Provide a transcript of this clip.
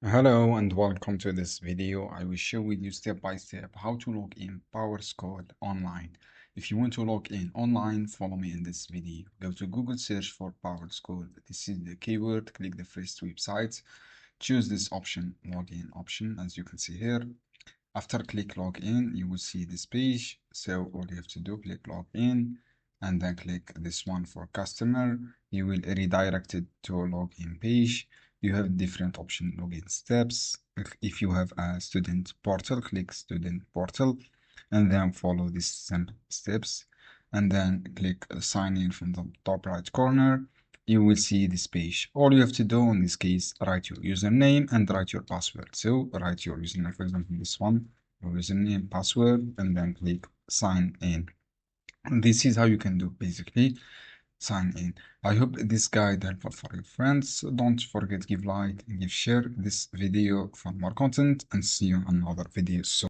Hello and welcome to this video. I will show with you step by step how to log in PowerSchool online. If you want to log in online, follow me in this video. Go to Google, search for PowerSchool. This is the keyword. Click the first website. Choose this option, login option, as you can see here. After click login, you will see this page. So all you have to do, click login and then click this one for customer. You will redirect it to a login page. You have different option login steps. If you have a student portal, click student portal and then follow these simple steps and then click sign in from the top right corner. You will see this page. All you have to do in this case, write your username and write your password. So write your username, for example, this one, your username, password, and then click sign in. And this is how you can do basically sign in. I hope this guide helpful for your friends. Don't forget give like and give share this video for more content and see you on other videos soon.